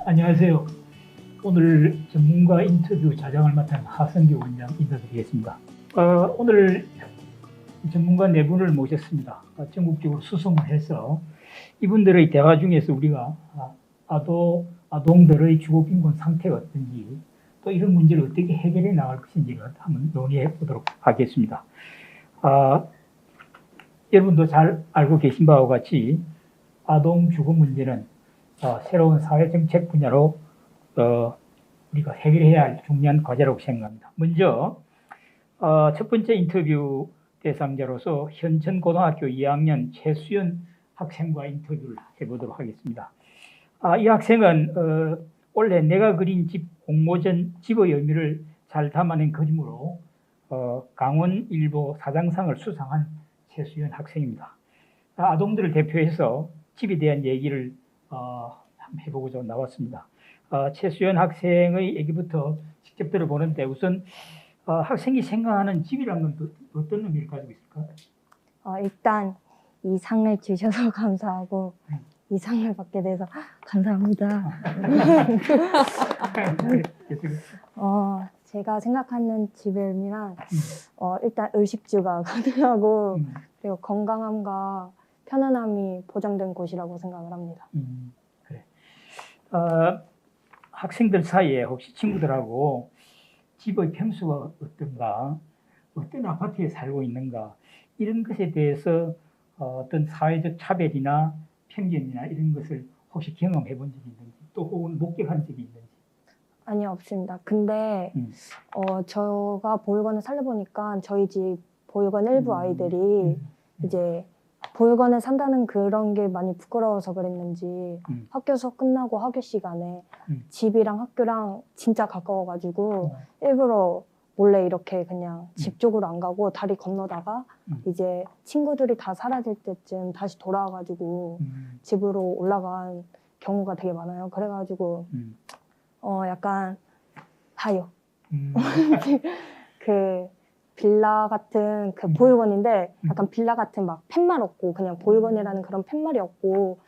안녕하세요. 오늘 전문가 인터뷰 자장을 맡은 하성규 원장 인사드리겠습니다. 오늘 전문가 네 분을 모셨습니다. 전국적으로 수송을 해서 이분들의 대화 중에서 우리가 아동들의 주거 빈곤 상태가 어떤지 또 이런 문제를 어떻게 해결해 나갈 것인지를 한번 논의해 보도록 하겠습니다. 여러분도 잘 알고 계신 바와 같이 아동 주거 문제는 새로운 사회정책 분야로 우리가 해결해야 할 중요한 과제라고 생각합니다. 먼저 첫 번째 인터뷰 대상자로서 현천고등학교 2학년 최수연 학생과 인터뷰를 해보도록 하겠습니다. 이 학생은 올해 내가 그린 집 공모전 집의 의미를 잘 담아낸 그림으로 강원일보 사장상을 수상한 최수연 학생입니다. 아동들을 대표해서 집에 대한 얘기를 한번 해보고자 나왔습니다. 최수연 학생의 얘기부터 직접 들어보는데 우선 학생이 생각하는 집이란 건 어떤 의미를 가지고 있을까? 일단 이 상을 주셔서 감사하고 이 상을 받게 돼서 감사합니다. 제가 생각하는 집의 의미란 일단 의식주가 가능하고 그리고 건강함과 편안함이 보장된 곳이라고 생각을 합니다. 그래. 학생들 사이에 혹시 친구들하고 집의 평수가 어떤가, 어떤 아파트에 살고 있는가 이런 것에 대해서 어떤 사회적 차별이나 편견이나 이런 것을 혹시 경험해 본 적이 있는지 또 혹은 목격한 적이 있는지? 아니요, 없습니다. 근데 제가 보육원에 살려보니까 저희 집 보육원 일부 아이들이 이제 보육원에 산다는 그런 게 많이 부끄러워서 그랬는지 학교 수업 끝나고 학교 시간에 집이랑 학교랑 진짜 가까워가지고 일부러 몰래 이렇게 그냥 집 쪽으로 안 가고 다리 건너다가 이제 친구들이 다 사라질 때쯤 다시 돌아와가지고 집으로 올라간 경우가 되게 많아요. 그래가지고 약간 하요. 그 빌라 같은 그 보육원인데 약간 빌라 같은 막 팻말 없고 그냥 보육원이라는 그런 팻말이 없고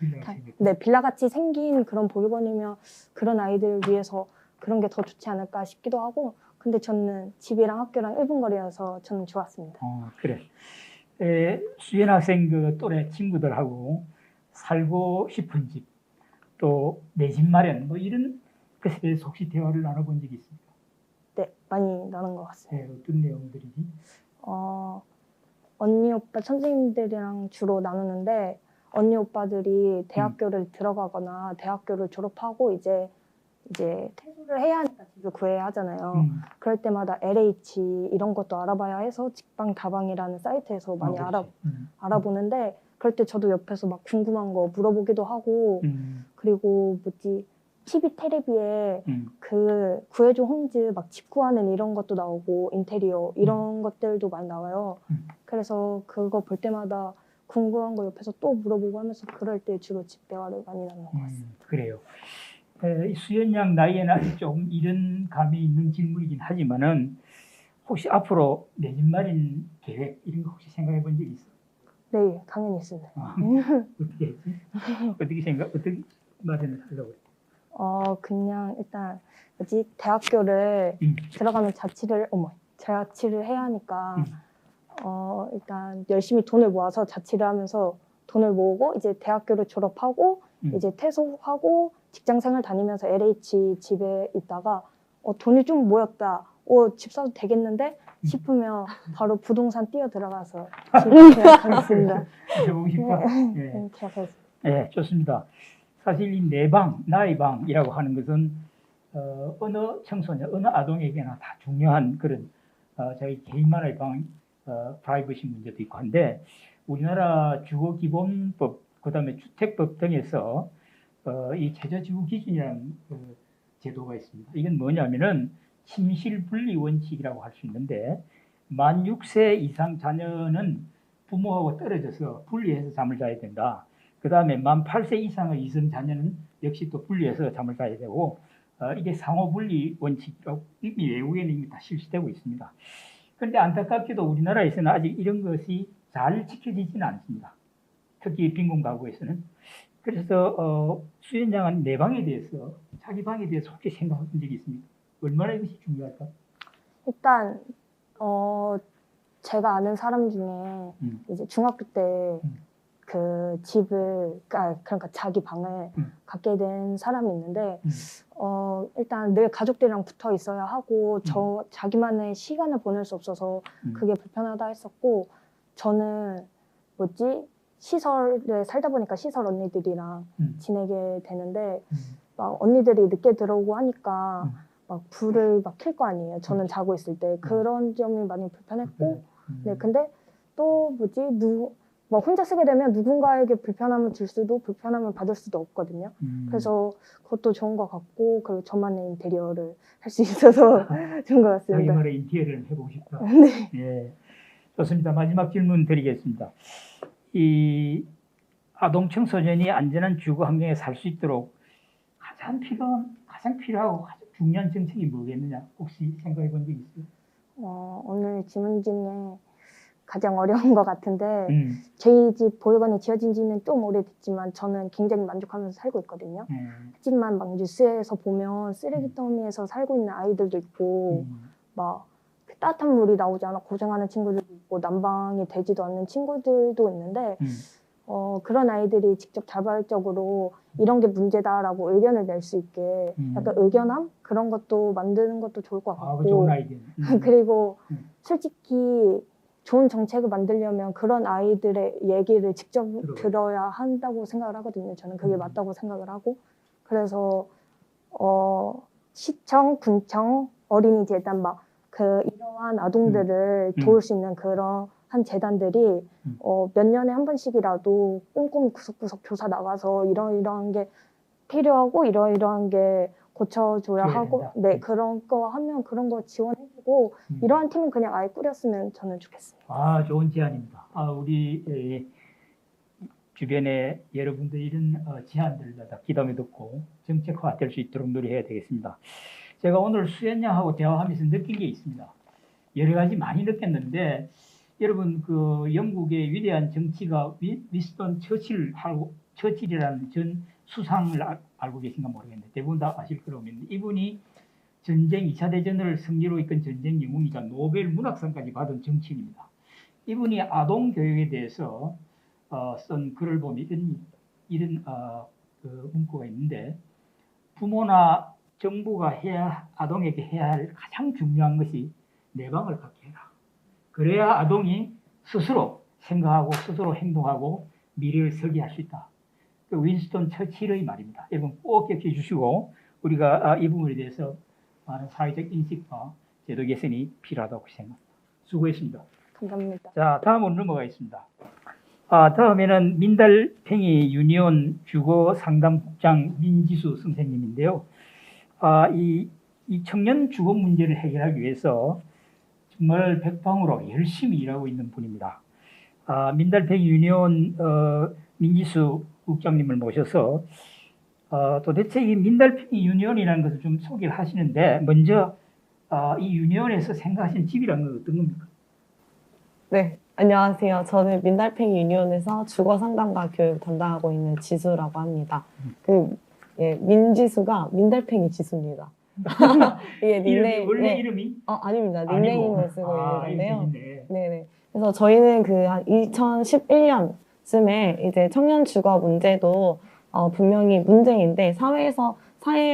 네, 빌라같이 생긴 그런 보육원이면 그런 아이들 위해서 그런 게 더 좋지 않을까 싶기도 하고 근데 저는 집이랑 학교랑 1분 거리여서 저는 좋았습니다. 그래. 수연 학생 그 또래 친구들하고 살고 싶은 집, 또 내 집 마련 뭐 이런 것에 대해서 혹시 대화를 나눠본 적이 있습니까? 네, 많이 나눈 것 같습니다. 네, 어떤 내용들이지? 언니, 오빠, 선생님들이랑 주로 나누는데 언니, 오빠들이 대학교를 들어가거나 대학교를 졸업하고 이제 퇴소를 해야 하니까 집을 구해야 하잖아요. 그럴 때마다 LH 이런 것도 알아봐야 해서 직방 다방이라는 사이트에서 많이 알아보는데 그럴 때 저도 옆에서 막 궁금한 거 물어보기도 하고 그리고 TV 테레비에 그 구해줘 홈즈 막 집 구하는 이런 것도 나오고 인테리어 이런 것들도 많이 나와요. 그래서 그거 볼 때마다 궁금한 거 옆에서 또 물어보고 하면서 그럴 때 주로 집 대화를 많이 나누는 것 같습니다. 그래요. 수연 양 나이에는 아직 좀 이런 감이 있는 질문이긴 하지만은 혹시 앞으로 내 집 마련 계획 이런 거 혹시 생각해 본 적이 있어? 네, 당연히 있습니다. 어떻게 했지? 어떻게 마련을 하려고 그래? 그냥 일단 대학교를 들어가면 자취를 해야 하니까 일단 열심히 돈을 모아서 자취를 하면서 돈을 모으고 이제 대학교를 졸업하고 이제 퇴소하고 직장생활 다니면서 LH 집에 있다가 돈이 좀 모였다. 집 사도 되겠는데 싶으면 바로 부동산 뛰어 들어가서 집 계약하겠습니다. 해보고 싶다. 네, 계약하겠습니다. 네, 좋습니다. 사실 이 내방, 나의 방이라고 하는 것은 어느 청소년, 어느 아동에게나 다 중요한 그런 자기 개인만의 방, 프라이버시 문제도 있고 한데 우리나라 주거기본법, 그다음에 주택법 등에서 이 최저지구기준이라는 제도가 있습니다. 이건 뭐냐면은 침실분리 원칙이라고 할 수 있는데 만 6세 이상 자녀는 부모하고 떨어져서 분리해서 잠을 자야 된다. 그 다음에 만 8세 이상의 이성 자녀는 역시 또 분리해서 잠을 자야 되고 이게 상호분리 원칙이라고 이미 외국에는 이미 다 실시되고 있습니다. 그런데 안타깝게도 우리나라에서는 아직 이런 것이 잘 지켜지지는 않습니다. 특히 빈곤 가구에서는. 그래서 수연양은 내 방에 대해서 자기 방에 대해서 혹시 생각한 적이 있습니까? 얼마나 이것이 중요할까? 일단 제가 아는 사람 중에 이제 중학교 때 그 집을 그러니까 자기 방을 갖게 된 사람이 있는데 일단 늘 가족들이랑 붙어 있어야 하고 자기만의 시간을 보낼 수 없어서 그게 불편하다 했었고 저는 시설에 살다 보니까 시설 언니들이랑 지내게 되는데 막 언니들이 늦게 들어오고 하니까 막 불을 막 켤 거 아니에요. 저는 자고 있을 때 그런 점이 많이 불편했고 네 근데 또 뭐 혼자 쓰게 되면 누군가에게 불편함을 줄 수도 불편함을 받을 수도 없거든요. 그래서 그것도 좋은 것 같고 그리고 저만의 인테리어를 할 수 있어서 좋은 것 자기 같습니다. 말의 인테리어를 해보고 싶다. 네. 예, 좋습니다. 마지막 질문 드리겠습니다. 이 아동 청소년이 안전한 주거 환경에 살 수 있도록 가장 필요하고 가장 중요한 정책이 뭐겠느냐? 혹시 생각해 본 적 있어요? 오늘 질문 중에 가장 어려운 것 같은데 저희 집 보육원이 지어진 지는 좀 오래됐지만 저는 굉장히 만족하면서 살고 있거든요. 하지만 막 뉴스에서 보면 쓰레기 더미에서 살고 있는 아이들도 있고 막 따뜻한 물이 나오지 않아 고생하는 친구들도 있고 난방이 되지도 않는 친구들도 있는데 그런 아이들이 직접 자발적으로 이런 게 문제다라고 의견을 낼 수 있게 약간 의견함? 그런 것도 만드는 것도 좋을 것 같고 좋은 아이디어. 그리고 솔직히 좋은 정책을 만들려면 그런 아이들의 얘기를 직접 들어야 한다고 생각을 하거든요. 저는 그게 맞다고 생각을 하고 그래서 시청, 군청, 어린이재단 막 이러한 아동들을 도울 수 있는 그런 한 재단들이 몇 년에 한 번씩이라도 꼼꼼히 구석구석 조사 나가서 이러이러한 게 필요하고 이러이러한 게 고쳐줘야 하고 된다. 네 그런 거 하면 그런 거 지원해주고 이러한 팀은 그냥 아예 꾸렸으면 저는 좋겠습니다. 좋은 제안입니다. 우리 주변에 여러분들 이런 제안들마다 귀담아 듣고 정책화될 수 있도록 노력해야 되겠습니다. 제가 오늘 수연양하고 대화하면서 느낀 게 있습니다. 여러 가지 많이 느꼈는데 여러분 그 영국의 위대한 정치가 위스턴 처칠이라는 전 수상을 알고 계신가 모르겠는데 대부분 다 아실 거라고 믿는데 이분이 전쟁 2차 대전을 승리로 이끈 전쟁 영웅이자 노벨 문학상까지 받은 정치인입니다. 이분이 아동 교육에 대해서 쓴 글을 보면 이런 그 문구가 있는데 부모나 정부가 아동에게 해야 할 가장 중요한 것이 내 방을 갖게 해라. 그래야 아동이 스스로 생각하고 스스로 행동하고 미래를 설계할 수 있다. 그 윈스턴 처칠의 말입니다. 여러분 꼭 기억해 주시고 우리가 이 부분에 대해서 많은 사회적 인식과 제도 개선이 필요하다고 생각합니다. 수고했습니다. 감사합니다. 자, 다음으로 넘어가겠습니다. 다음에는 민달팽이 유니온 주거 상담국장 민지수 선생님인데요. 이 청년 주거 문제를 해결하기 위해서 정말 백방으로 열심히 일하고 있는 분입니다. 민달팽이 유니온 민지수 국장님을 모셔서 도대체 이 민달팽이 유니온이라는 것을 좀 소개를 하시는데 먼저 이 유니온에서 생각하신 집이라는 건 어떤 겁니까? 네, 안녕하세요. 저는 민달팽이 유니온에서 주거 상담과 교육 담당하고 있는 지수라고 합니다. 민지수가 민달팽이 지수입니다. 이게 닉네임 원래 이름이? 아닙니다. 닉네임을 쓰고 있는 건데요. 네. 네네. 그래서 저희는 한 2011년쯤에 이제 청년 주거 문제도 분명히 문제인데 사회에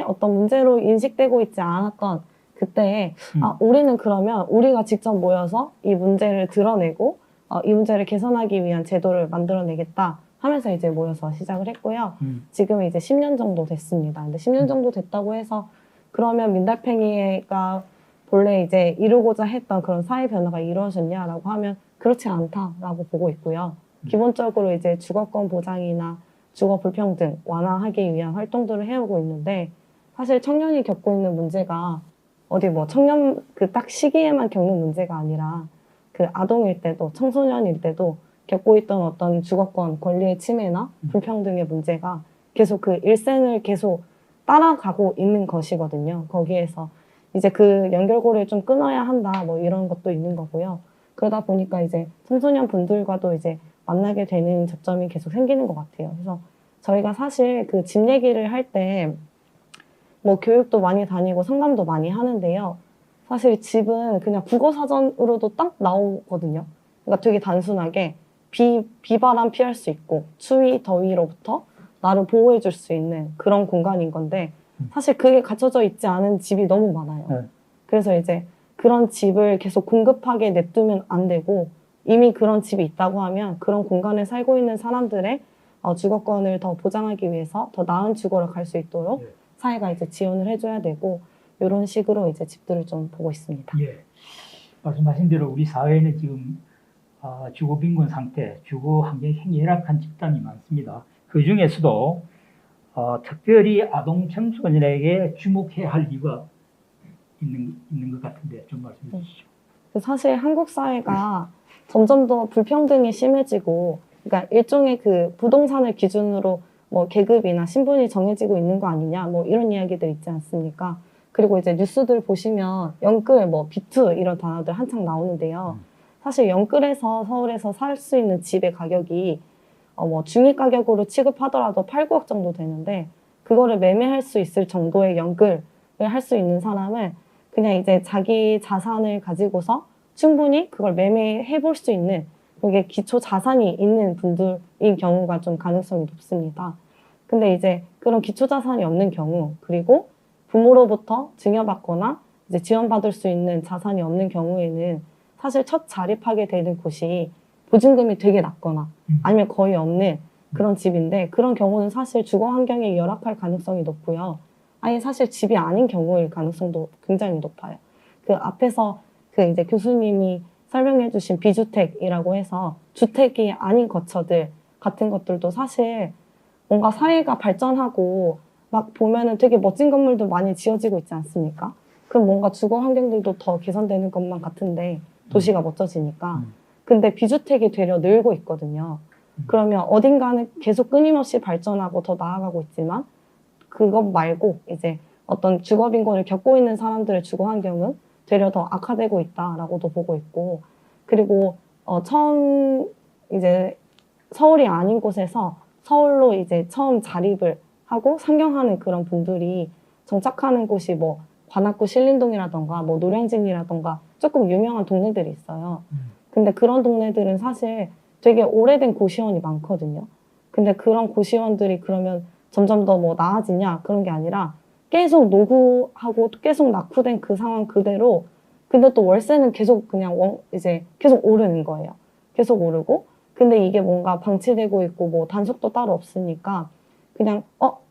어떤 문제로 인식되고 있지 않았던 그때 우리는 그러면 우리가 직접 모여서 이 문제를 드러내고 이 문제를 개선하기 위한 제도를 만들어내겠다 하면서 이제 모여서 시작을 했고요. 지금은 이제 10년 정도 됐습니다. 근데 10년 정도 됐다고 해서 그러면 민달팽이가 본래 이제 이루고자 했던 그런 사회 변화가 이루어졌냐라고 하면 그렇지 않다라고 보고 있고요. 기본적으로 이제 주거권 보장이나 주거 불평등 완화하기 위한 활동들을 해오고 있는데 사실 청년이 겪고 있는 문제가 어디 뭐 청년 딱 시기에만 겪는 문제가 아니라 그 아동일 때도 청소년일 때도 겪고 있던 어떤 주거권 권리의 침해나 불평등의 문제가 계속 그 일생을 계속 따라가고 있는 것이거든요. 거기에서 이제 그 연결고리를 좀 끊어야 한다 뭐 이런 것도 있는 거고요. 그러다 보니까 이제 청소년 분들과도 이제 만나게 되는 접점이 계속 생기는 것 같아요. 그래서 저희가 사실 그 집 얘기를 할 때 뭐 교육도 많이 다니고 상담도 많이 하는데요. 사실 집은 그냥 국어사전으로도 딱 나오거든요. 그러니까 되게 단순하게 비바람 피할 수 있고 추위, 더위로부터 나를 보호해 줄 수 있는 그런 공간인 건데 사실 그게 갖춰져 있지 않은 집이 너무 많아요. 네. 그래서 이제 그런 집을 계속 공급하게 냅두면 안 되고 이미 그런 집이 있다고 하면 그런 공간에 살고 있는 사람들의 주거권을 더 보장하기 위해서 더 나은 주거를 갈 수 있도록 네. 사회가 이제 지원을 해줘야 되고 이런 식으로 이제 집들을 좀 보고 있습니다. 예. 말씀하신 대로 우리 사회는 지금 주거 빈곤 상태, 주거 환경이 굉장히 열악한 집단이 많습니다. 그 중에서도 특별히 아동 청소년에게 주목해야 할 이유가 있는 것 같은데 좀 말씀해 주시죠. 사실 한국 사회가 점점 더 불평등이 심해지고, 그러니까 일종의 그 부동산을 기준으로 뭐 계급이나 신분이 정해지고 있는 거 아니냐, 뭐 이런 이야기들 있지 않습니까? 그리고 이제 뉴스들 보시면 영끌, 뭐 비투 이런 단어들 한창 나오는데요. 사실 영끌에서 서울에서 살 수 있는 집의 가격이 뭐 중위 가격으로 취급하더라도 8, 9억 정도 되는데 그거를 매매할 수 있을 정도의 영끌을 할 수 있는 사람은 그냥 이제 자기 자산을 가지고서 충분히 그걸 매매해 볼 수 있는 그게 기초 자산이 있는 분들인 경우가 좀 가능성이 높습니다. 근데 이제 그런 기초 자산이 없는 경우, 그리고 부모로부터 증여받거나 이제 지원받을 수 있는 자산이 없는 경우에는 사실 첫 자립하게 되는 곳이 보증금이 되게 낮거나 아니면 거의 없는 그런 집인데 그런 경우는 사실 주거 환경이 열악할 가능성이 높고요. 아예 사실 집이 아닌 경우일 가능성도 굉장히 높아요. 그 앞에서 그 이제 교수님이 설명해 주신 비주택이라고 해서 주택이 아닌 거처들 같은 것들도 사실 뭔가 사회가 발전하고 막 보면은 되게 멋진 건물도 많이 지어지고 있지 않습니까? 그럼 뭔가 주거 환경들도 더 개선되는 것만 같은데 도시가 멋져지니까. 근데 비주택이 되려 늘고 있거든요. 그러면 어딘가는 계속 끊임없이 발전하고 더 나아가고 있지만 그것 말고 이제 어떤 주거 빈곤을 겪고 있는 사람들의 주거 환경은 되려 더 악화되고 있다라고도 보고 있고, 그리고 처음 이제 서울이 아닌 곳에서 서울로 이제 처음 자립을 하고 상경하는 그런 분들이 정착하는 곳이 뭐 관악구 신림동이라던가 뭐 노량진이라던가 조금 유명한 동네들이 있어요. 근데 그런 동네들은 사실 되게 오래된 고시원이 많거든요. 근데 그런 고시원들이 그러면 점점 더 뭐 나아지냐 그런 게 아니라 계속 노후하고 계속 낙후된 그 상황 그대로, 근데 또 월세는 계속 그냥 이제 계속 오르는 거예요. 계속 오르고, 근데 이게 뭔가 방치되고 있고 뭐 단속도 따로 없으니까 그냥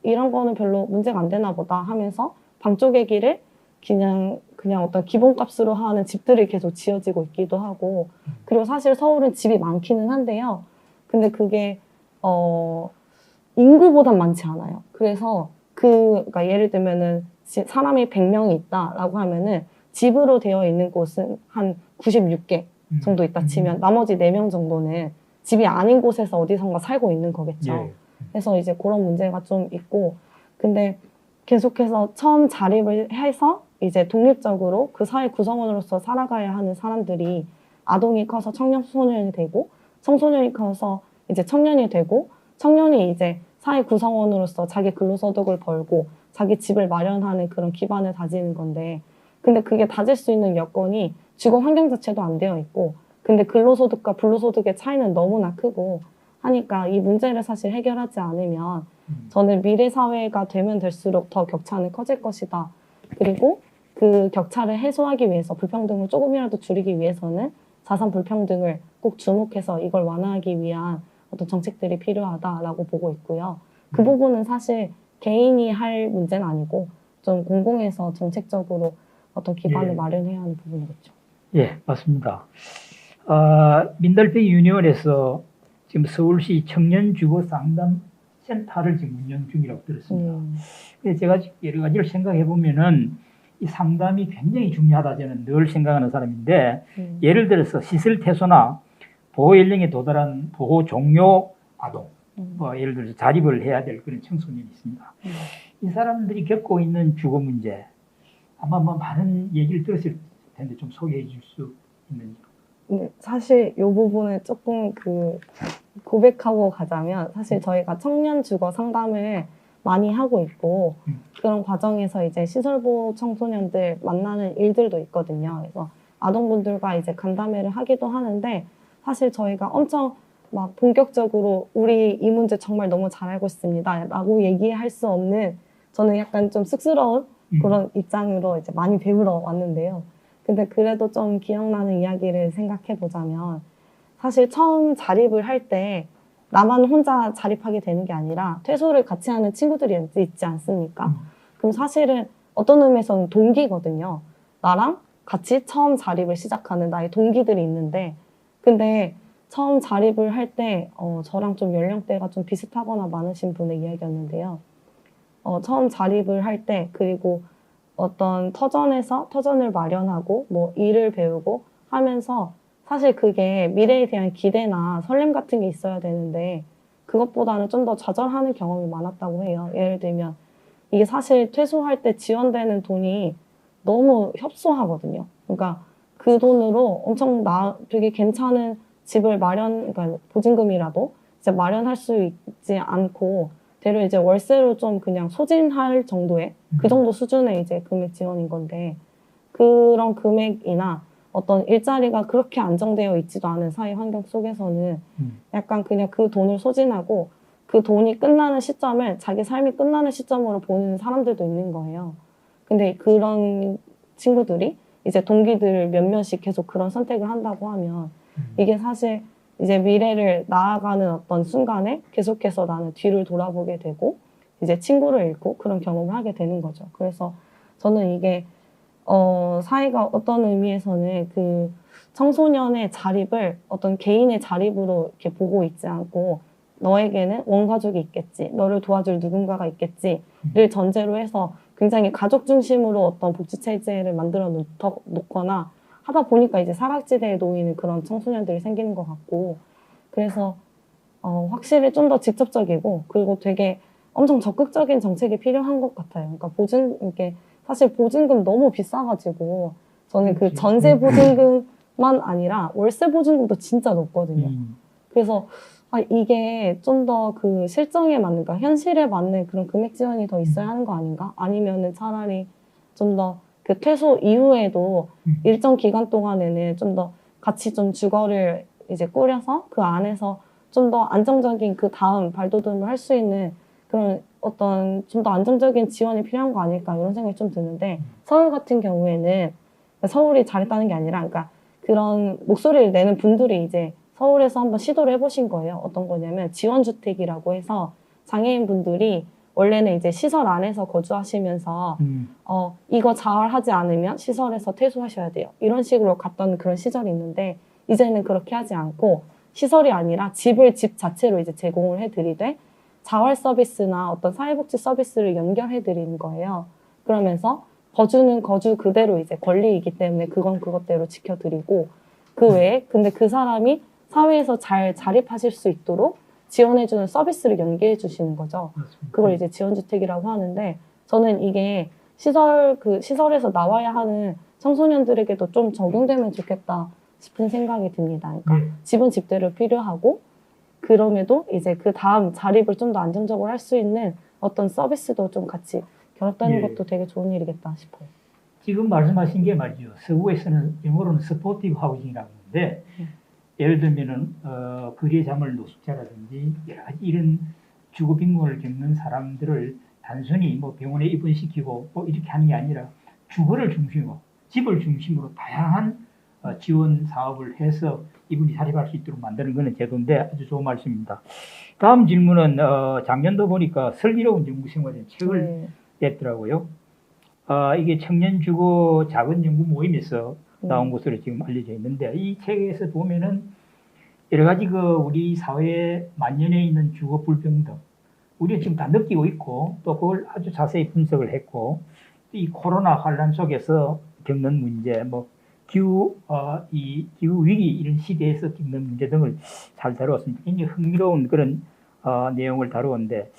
이런 거는 별로 문제가 안 되나 보다 하면서 방 쪼개기를 그냥 어떤 기본값으로 하는 집들이 계속 지어지고 있기도 하고, 그리고 사실 서울은 집이 많기는 한데요. 근데 그게 인구보단 많지 않아요. 그래서 그러니까 예를 들면은 사람이 100명이 있다라고 하면은 집으로 되어 있는 곳은 한 96개 정도 있다 치면 나머지 4명 정도는 집이 아닌 곳에서 어디선가 살고 있는 거겠죠. 예. 그래서 이제 그런 문제가 좀 있고, 근데 계속해서 처음 자립을 해서 이제 독립적으로 그 사회 구성원으로서 살아가야 하는 사람들이 아동이 커서 청소년이 되고, 청소년이 커서 이제 청년이 되고, 청년이 이제 사회 구성원으로서 자기 근로소득을 벌고 자기 집을 마련하는 그런 기반을 다지는 건데, 근데 그게 다질 수 있는 여건이 주거 환경 자체도 안 되어 있고, 근데 근로소득과 불로소득의 차이는 너무나 크고 하니까 이 문제를 사실 해결하지 않으면 저는 미래 사회가 되면 될수록 더 격차는 커질 것이다. 그리고 그 격차를 해소하기 위해서, 불평등을 조금이라도 줄이기 위해서는 자산 불평등을 꼭 주목해서 이걸 완화하기 위한 어떤 정책들이 필요하다라고 보고 있고요. 그 부분은 사실 개인이 할 문제는 아니고 좀 공공에서 정책적으로 어떤 기반을 마련해야 하는 부분이겠죠. 예, 맞습니다. 민달페 유니온에서 지금 서울시 청년주거 상담센터를 지금 운영 중이라고 들었습니다. 그래서 제가 여러 가지를 생각해 보면은 이 상담이 굉장히 중요하다 저는 늘 생각하는 사람인데, 예를 들어서 시설 퇴소나 보호 연령에 도달한 보호 종료 아동, 뭐 예를 들어서 자립을 해야 될 그런 청소년이 있습니다. 이 사람들이 겪고 있는 주거 문제 아마 뭐 많은 얘기를 들었을 텐데 좀 소개해 줄 수 있는지. 사실 이 부분은 조금 고백하고 가자면 사실 저희가 청년 주거 상담을 많이 하고 있고 그런 과정에서 이제 시설보 청소년들 만나는 일들도 있거든요. 그래서 아동분들과 이제 간담회를 하기도 하는데 사실 저희가 엄청 막 본격적으로 우리 이 문제 정말 너무 잘 알고 있습니다 라고 얘기할 수 없는 저는 약간 좀 쑥스러운 그런 입장으로 이제 많이 배우러 왔는데요. 근데 그래도 좀 기억나는 이야기를 생각해 보자면 사실 처음 자립을 할 때 나만 혼자 자립하게 되는 게 아니라 퇴소를 같이 하는 친구들이 있지 않습니까? 그럼 사실은 어떤 의미에서는 동기거든요. 나랑 같이 처음 자립을 시작하는 나의 동기들이 있는데 근데 처음 자립을 할 때 저랑 좀 연령대가 좀 비슷하거나 많으신 분의 이야기였는데요. 처음 자립을 할 때 그리고 어떤 터전을 마련하고 뭐 일을 배우고 하면서 사실 그게 미래에 대한 기대나 설렘 같은 게 있어야 되는데 그것보다는 좀 더 좌절하는 경험이 많았다고 해요. 예를 들면 이게 사실 퇴소할 때 지원되는 돈이 너무 협소하거든요. 그러니까 그 돈으로 엄청 되게 괜찮은 집을 그러니까 보증금이라도 이제 마련할 수 있지 않고 대려 이제 월세로 좀 그냥 소진할 정도의 그 정도 수준의 이제 금액 지원인 건데 그런 금액이나 어떤 일자리가 그렇게 안정되어 있지도 않은 사회 환경 속에서는 약간 그냥 그 돈을 소진하고 그 돈이 끝나는 시점을 자기 삶이 끝나는 시점으로 보는 사람들도 있는 거예요. 근데 그런 친구들이 이제 동기들 몇몇이 계속 그런 선택을 한다고 하면 이게 사실 이제 미래를 나아가는 어떤 순간에 계속해서 나는 뒤를 돌아보게 되고 이제 친구를 잃고 그런 경험을 하게 되는 거죠. 그래서 저는 이게 사회가 어떤 의미에서는 그 청소년의 자립을 어떤 개인의 자립으로 이렇게 보고 있지 않고 너에게는 원가족이 있겠지, 너를 도와줄 누군가가 있겠지를 전제로 해서 굉장히 가족 중심으로 어떤 복지체제를 만들어 놓거나 하다 보니까 이제 사각지대에 놓이는 그런 청소년들이 생기는 것 같고 그래서 확실히 좀 더 직접적이고 그리고 되게 엄청 적극적인 정책이 필요한 것 같아요. 그러니까 이게 사실 보증금 너무 비싸가지고 저는 그 전세 보증금만 아니라 월세 보증금도 진짜 높거든요. 그래서 이게 좀 더 그 실정에 맞는, 그러니까 현실에 맞는 그런 금액 지원이 더 있어야 하는 거 아닌가? 아니면은 차라리 좀 더 그 퇴소 이후에도 일정 기간 동안에는 좀 더 같이 좀 주거를 이제 꾸려서 그 안에서 좀 더 안정적인 그 다음 발돋움을 할 수 있는 그런 어떤 좀 더 안정적인 지원이 필요한 거 아닐까 이런 생각이 좀 드는데 서울 같은 경우에는 서울이 잘했다는 게 아니라 그러니까 그런 목소리를 내는 분들이 이제 서울에서 한번 시도를 해보신 거예요. 어떤 거냐면 지원주택이라고 해서 장애인 분들이 원래는 이제 시설 안에서 거주하시면서 이거 자활하지 않으면 시설에서 퇴소하셔야 돼요. 이런 식으로 갔던 그런 시절이 있는데 이제는 그렇게 하지 않고 시설이 아니라 집을 집 자체로 이제 제공을 해드리되 자활 서비스나 어떤 사회복지 서비스를 연결해드리는 거예요. 그러면서 거주는 거주 그대로 이제 권리이기 때문에 그건 그것대로 지켜드리고 그 외에 근데 그 사람이 사회에서 잘 자립하실 수 있도록 지원해주는 서비스를 연계해 주시는 거죠. 그걸 이제 지원주택이라고 하는데 저는 이게 시설에서 나와야 하는 청소년들에게도 좀 적용되면 좋겠다 싶은 생각이 듭니다. 그러니까 집은 집대로 필요하고 그럼에도 이제 그 다음 자립을 좀 더 안정적으로 할 수 있는 어떤 서비스도 좀 같이 결합되는 것도 되게 좋은 일이겠다 싶어요. 지금 말씀하신 게 말이죠. 서구에서는 영어로는 스포티브 하우징이라고 하는데 예를 들면은 거리에 잠을 노숙자라든지 여러 가지 이런 주거 빈곤을 겪는 사람들을 단순히 뭐 병원에 입원시키고 뭐 이렇게 하는 게 아니라 주거를 중심으로 집을 중심으로 다양한 지원 사업을 해서 이분이 자립할 수 있도록 만드는 것은 제도인데 아주 좋은 말씀입니다. 다음 질문은 작년도 보니까 슬기로운 연구생활에 책을 냈더라고요. 이게 청년주거 작은 연구 모임에서 나온 것으로 지금 알려져 있는데 이 책에서 보면은 여러 가지 우리 사회에 만연해 있는 주거 불평등 우리는 지금 다 느끼고 있고 또 그걸 아주 자세히 분석을 했고 이 코로나 환란 속에서 겪는 문제 뭐 기후 위기 이런 시대에서 겪는 문제 등을 잘 다루었습니다. 굉장히 흥미로운 그런 내용을 다루었는데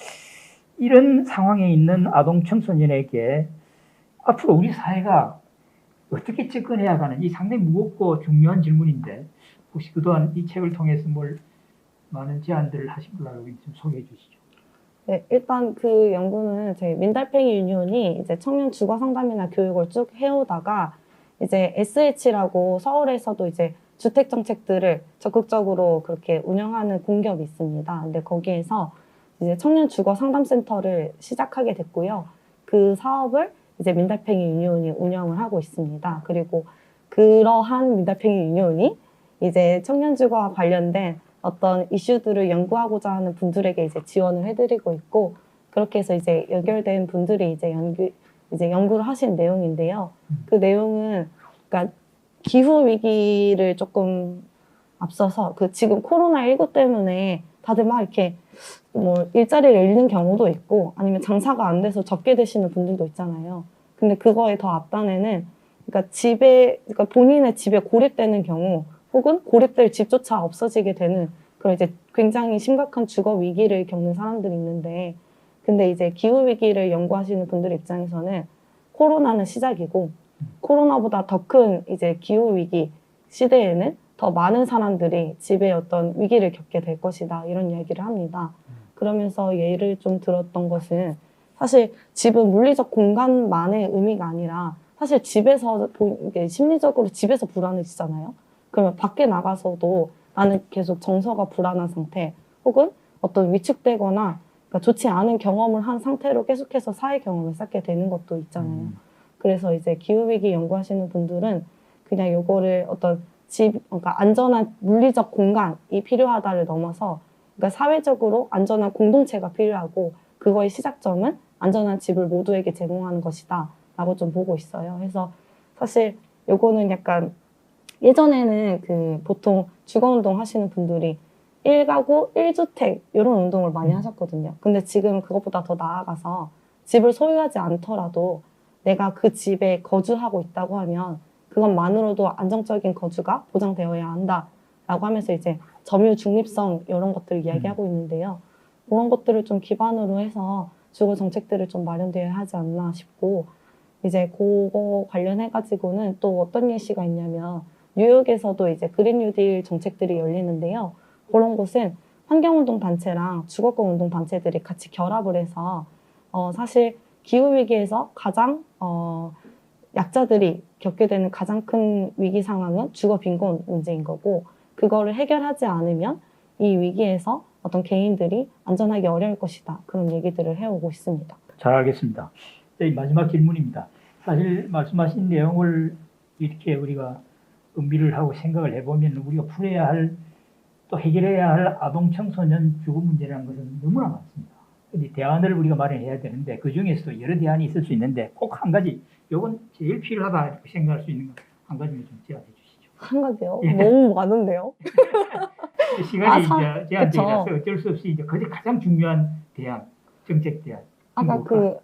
이런 상황에 있는 아동 청소년에게 앞으로 우리 사회가 어떻게 접근해야 하는지 상당히 무겁고 중요한 질문인데 혹시 그동안 이 책을 통해서 뭘 많은 제안들을 하신 걸로 알고 있는데 좀 소개해 주시죠. 네, 일단 그 연구는 저희 민달팽이 유니온이 이제 청년 주거 상담이나 교육을 쭉 해오다가 이제 SH라고 서울에서도 이제 주택 정책들을 적극적으로 그렇게 운영하는 공격이 있습니다. 근데 거기에서 이제 청년 주거 상담센터를 시작하게 됐고요. 그 사업을 이제 민달팽이 유니온이 운영을 하고 있습니다. 그리고 그러한 민달팽이 유니온이 이제 청년 주거와 관련된 어떤 이슈들을 연구하고자 하는 분들에게 이제 지원을 해드리고 있고, 그렇게 해서 이제 연결된 분들이 이제 연구를 하신 내용인데요. 그 내용은 그러니까 기후 위기를 조금 앞서서 그 지금 코로나19 때문에 다들 막 이렇게 뭐 일자리를 잃는 경우도 있고 아니면 장사가 안 돼서 접게 되시는 분들도 있잖아요. 근데 그거에 더 앞단에는 그러니까 본인의 집에 고립되는 경우 혹은 고립될 집조차 없어지게 되는 그런 이제 굉장히 심각한 주거 위기를 겪는 사람들이 있는데, 근데 이제 기후 위기를 연구하시는 분들 입장에서는 코로나는 시작이고 코로나보다 더 큰 이제 기후 위기 시대에는 더 많은 사람들이 집에 어떤 위기를 겪게 될 것이다, 이런 이야기를 합니다. 그러면서 예를 좀 들었던 것은 사실 집은 물리적 공간만의 의미가 아니라 사실 집에서 이게 심리적으로 집에서 불안해지잖아요. 그러면 밖에 나가서도 나는 계속 정서가 불안한 상태 혹은 어떤 위축되거나 그러니까 좋지 않은 경험을 한 상태로 계속해서 사회 경험을 쌓게 되는 것도 있잖아요. 그래서 이제 기후위기 연구하시는 분들은 그냥 요거를 어떤 그러니까 안전한 물리적 공간이 필요하다를 넘어서 그러니까 사회적으로 안전한 공동체가 필요하고 그거의 시작점은 안전한 집을 모두에게 제공하는 것이다 라고 좀 보고 있어요. 그래서 사실 요거는 약간 예전에는 그 보통 주거운동 하시는 분들이 1가구 1주택 이런 운동을 많이 하셨거든요. 근데 지금 그것보다 더 나아가서 집을 소유하지 않더라도 내가 그 집에 거주하고 있다고 하면 그것만으로도 안정적인 거주가 보장되어야 한다라고 하면서 이제 점유 중립성 이런 것들을 이야기하고 있는데요. 그런 것들을 좀 기반으로 해서 주거 정책들을 좀 마련되어야 하지 않나 싶고, 이제 그거 관련해가지고는 또 어떤 예시가 있냐면 뉴욕에서도 이제 그린 뉴딜 정책들이 열리는데요. 그런 곳은 환경운동 단체랑 주거권 운동 단체들이 같이 결합을 해서 사실 기후 위기에서 가장 약자들이 겪게 되는 가장 큰 위기 상황은 주거 빈곤 문제인 거고, 그거를 해결하지 않으면 이 위기에서 어떤 개인들이 안전하기 어려울 것이다, 그런 얘기들을 해오고 있습니다. 잘 알겠습니다. 마지막 질문입니다. 사실 말씀하신 내용을 이렇게 우리가 음미를 하고 생각을 해보면 우리가 풀어야 할, 또 해결해야 할 아동 청소년 주거 문제라는 것은 너무나 많습니다. 근데 대안을 우리가 마련해야 되는데 그 중에서도 여러 대안이 있을 수 있는데 꼭 한 가지, 이건 제일 필요하다 이렇게 생각할 수 있는 것 한 가지만 좀 제안해 주시죠. 한 가지요? 예. 너무 많은데요? 시간이 이제 제한되어서 어쩔 수 없이 이제 그게 가장 중요한 대안, 정책 대안. 아까 그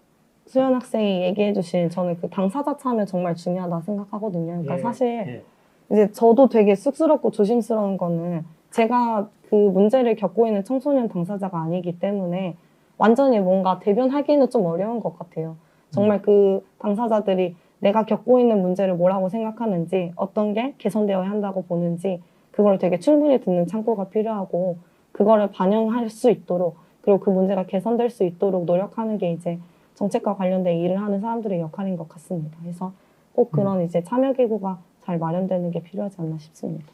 수연 학생이 얘기해주신 저는 그 당사자 참여 정말 중요하다 생각하거든요. 그러니까 사실 이제 저도 되게 쑥스럽고 조심스러운 거는 제가 그 문제를 겪고 있는 청소년 당사자가 아니기 때문에 완전히 뭔가 대변하기는 좀 어려운 것 같아요. 정말 그 당사자들이 내가 겪고 있는 문제를 뭐라고 생각하는지, 어떤 게 개선되어야 한다고 보는지, 그걸 되게 충분히 듣는 창구가 필요하고, 그거를 반영할 수 있도록, 그리고 그 문제가 개선될 수 있도록 노력하는 게 이제 정책과 관련된 일을 하는 사람들의 역할인 것 같습니다. 그래서 꼭 그런 이제 참여기구가 잘 마련되는 게 필요하지 않나 싶습니다.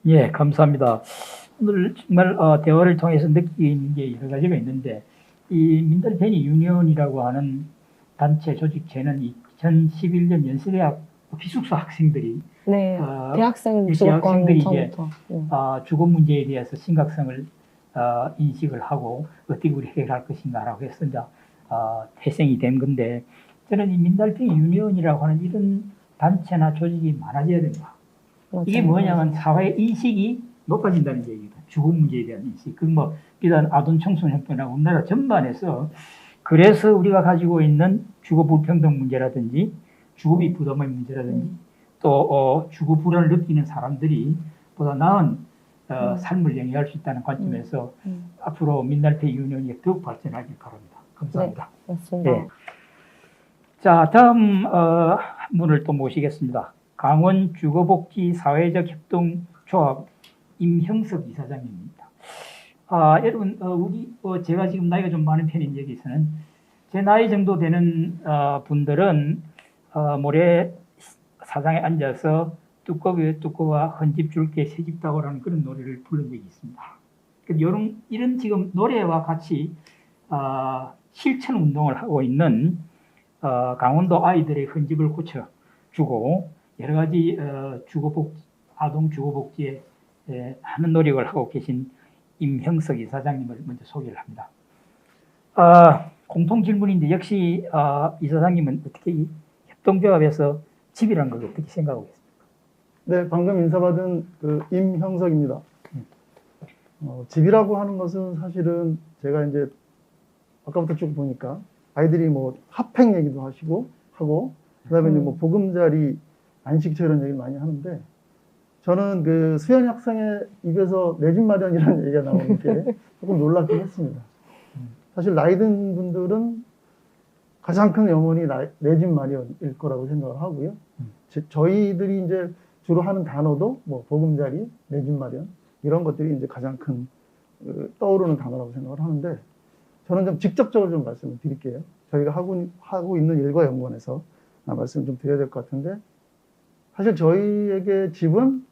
예, 감사합니다. 오늘 정말 대화를 통해서 느끼는 게 여러 가지가 있는데, 이 민달팽이 유니온이라고 하는 단체 조직체는 2011년 연세대학 비숙소 학생들이 네, 대학생 주거권 전부터 주거 문제에 대해서 심각성을 인식을 하고 어떻게 우리 해결할 것인가라고 해서 이제 태생이 된 건데, 저는 이 민달팽이 유니온이라고 하는 이런 단체나 조직이 많아져야 된다. 이게 뭐냐면 사회 인식이 높아진다는 얘기다. 주거 문제에 대한 인식. 그 뭐 비단 아동 청소년뿐나 우리나라 전반에서, 그래서 우리가 가지고 있는 주거 불평등 문제라든지 주거비 부담의 문제라든지 또 주거 불안을 느끼는 사람들이 보다 나은 삶을 영위할 수 있다는 관점에서 앞으로 민달팽이 유니온이 더욱 발전하길 바랍니다. 감사합니다. 네, 맞습니다. 네. 자, 다음 분을 또 모시겠습니다. 강원 주거복지 사회적 협동조합 임형석 이사장입니다. 여러분, 제가 지금 나이가 좀 많은 편인 여기서는 제 나이 정도 되는 분들은 모래 사장에 앉아서 두꺼비의 두꺼와 헌집 줄게 새집 다오라는 그런 노래를 부른 적이 있습니다. 이런 지금 노래와 같이 실천 운동을 하고 있는 강원도 아이들의 헌집을 고쳐주고 여러 가지 아동 주거복지에 많은 노력을 하고 계신 임형석 이사장님을 먼저 소개를 합니다. 공통 질문인데 역시 이사장님은 어떻게 이 협동조합에서 집이라는 걸 어떻게 생각하고 계십니까? 네, 방금 인사받은 그 임형석입니다. 집이라고 하는 것은 사실은 제가 이제 아까부터 쭉 보니까 아이들이 뭐 핫팩 얘기도 하고 그다음에 이제 뭐 보금자리 안식처 이런 얘기를 많이 하는데 저는 그 수현 학생의 입에서 내 집 마련이라는 얘기가 나오는 게 조금 놀랍긴 했습니다. 사실 나이 든 분들은 가장 큰 염원이 내 집 마련일 거라고 생각을 하고요. 저희들이 이제 주로 하는 단어도 뭐 보금자리, 내 집 마련 이런 것들이 이제 가장 큰 떠오르는 단어라고 생각을 하는데 저는 좀 직접적으로 좀 말씀을 드릴게요. 저희가 하고 있는 일과 연관해서 말씀을 좀 드려야 될 것 같은데 사실 저희에게 집은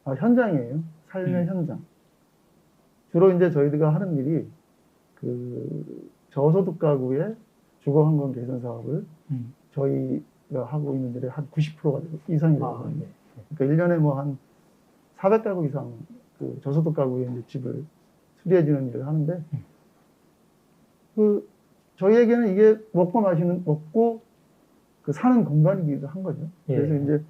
현장이에요. 삶의 현장. 주로 이제 저희가 하는 일이 그 저소득 가구의 주거 환경 개선 사업을 저희가 하고 있는 일의 한 90%가 이상이라고 하는데 그러니까 1년에 뭐 한 400가구 이상 그 저소득 가구의 이제 집을 수리해 주는 일을 하는데 그 저희에게는 이게 먹고 그 사는 공간이기도 한 거죠. 그래서 이제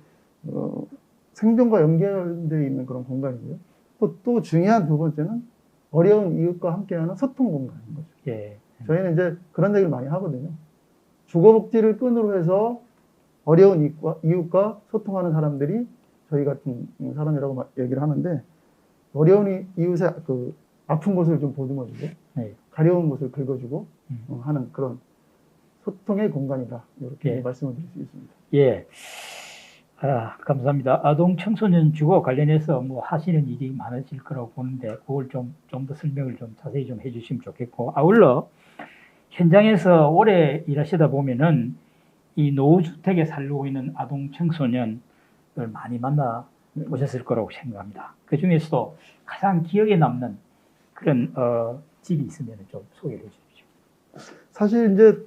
생존과 연결되어 있는 그런 공간이고요. 또 중요한 두 번째는 어려운 이웃과 함께하는 소통 공간인 거죠. 저희는 이제 그런 얘기를 많이 하거든요. 주거복지를 끈으로 해서 어려운 이웃과 소통하는 사람들이 저희 같은 사람이라고 얘기를 하는데 어려운 이웃의 그 아픈 곳을 좀 보듬어주고 가려운 곳을 긁어주고 하는 그런 소통의 공간이다. 이렇게 말씀을 드릴 수 있습니다. 예. 감사합니다. 아동 청소년 주거 관련해서 뭐 하시는 일이 많으실 거라고 보는데 그걸 좀 더 설명을 좀 자세히 좀 해주시면 좋겠고 아울러 현장에서 오래 일하시다 보면은 이 노후주택에 살고 있는 아동 청소년을 많이 만나 보셨을 거라고 생각합니다. 그 중에서도 가장 기억에 남는 그런 집이 있으면 좀 소개해 주십시오. 사실 이제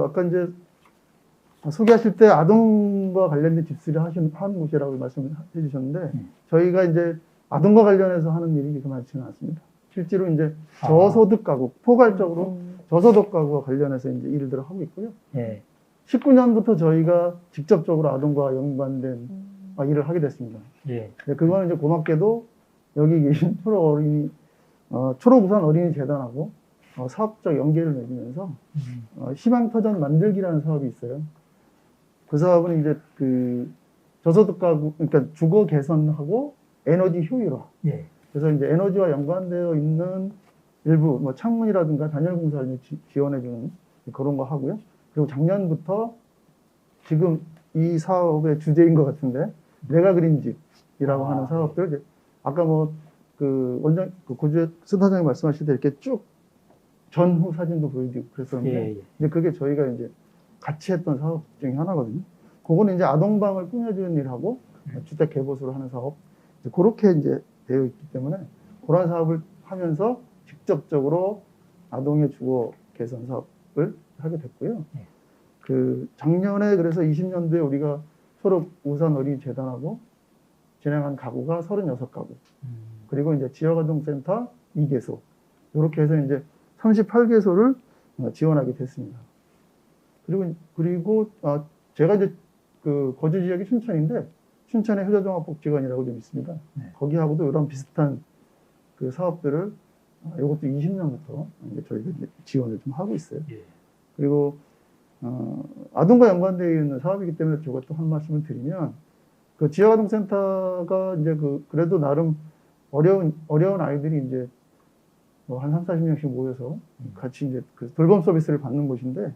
아까 이제 소개하실 때 아동과 관련된 집수리 하는 곳이라고 말씀해 주셨는데 저희가 이제 아동과 관련해서 하는 일이 그렇게 많지는 않습니다. 실제로 이제 저소득 가구, 포괄적으로 저소득 가구와 관련해서 이제 일들을 하고 있고요. 19년부터 저희가 직접적으로 아동과 연관된 일을 하게 됐습니다. 그거는 이제 고맙게도 여기 계신 초록우산 어린이 재단하고 사업적 연계를 맺으면서 희망터전 만들기라는 사업이 있어요. 그 사업은 이제 그 저소득 가구, 그러니까 주거 개선하고 에너지 효율화. 그래서 이제 에너지와 연관되어 있는 일부 뭐 창문이라든가 단열 공사를 지원해주는 그런 거 하고요. 그리고 작년부터 지금 이 사업의 주제인 것 같은데 내가 그린 집이라고 하는 사업들 이제 아까 뭐 그 원장 고주혜 센터장님 말씀하실 때 이렇게 쭉 전후 사진도 보여드리고 그랬었는데 이제 그게 저희가 이제 같이 했던 사업 중에 하나거든요. 그거는 이제 아동방을 꾸며주는 일하고 주택 개보수를 하는 사업 그렇게 이제 되어 있기 때문에 그런 사업을 하면서 직접적으로 아동의 주거 개선 사업을 하게 됐고요. 그 작년에 그래서 20년도에 우리가 초록 우산 어린이 재단하고 진행한 가구가 36가구. 그리고 이제 지역아동센터 2개소. 이렇게 해서 이제 38개소를 지원하게 됐습니다. 그리고 제가 이제 그 거주 지역이 춘천인데 춘천의 효자종합복지관이라고 좀 있습니다. 거기하고도 이런 비슷한 그 사업들을 이것도 20년부터 이제 저희가 이제 지원을 좀 하고 있어요. 그리고 아동과 연관되어 있는 사업이기 때문에 제가 또 한 말씀을 드리면 그 지역아동센터가 이제 그래도 나름 어려운 아이들이 이제 뭐 한 30-40명씩 모여서 같이 이제 그 돌봄 서비스를 받는 곳인데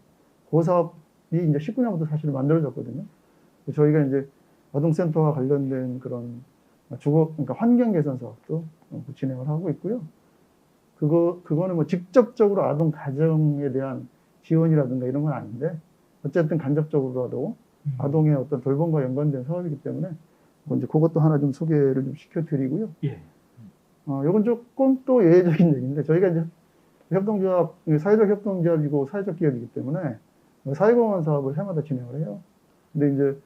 그 사업이 이제 19년부터 사실 만들어졌거든요. 저희가 이제 아동센터와 관련된 그런 그러니까 환경 개선 사업도 진행을 하고 있고요. 그거는 뭐 직접적으로 아동 가정에 대한 지원이라든가 이런 건 아닌데, 어쨌든 간접적으로라도 아동의 어떤 돌봄과 연관된 사업이기 때문에, 뭐 이제 그것도 하나 좀 소개를 좀 시켜드리고요. 예. 요건 조금 또 예외적인 얘기인데, 저희가 이제 협동조합, 사회적 협동조합이고 사회적 기업이기 때문에 사회공헌 사업을 해마다 진행을 해요. 근데 이제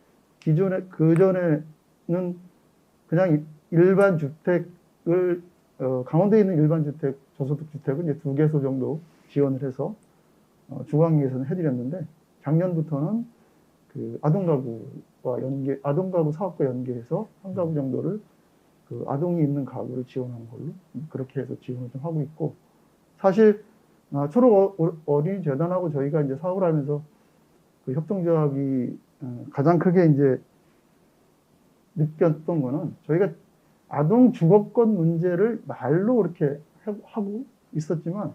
그전에는 그냥 일반 주택을, 강원도에 있는 일반 주택, 저소득 주택은 이제 2개소 정도 지원을 해서 중앙위에서는 해드렸는데, 작년부터는 그 아동 가구 사업과 연계해서 한 가구 정도를 그 아동이 있는 가구를 지원하는 걸로 그렇게 해서 지원을 좀 하고 있고, 사실 초록 어린이 재단하고 저희가 이제 사업을 하면서 그 협동조합이 가장 크게 이제 느꼈던 거는, 저희가 아동 주거권 문제를 말로 이렇게 하고 있었지만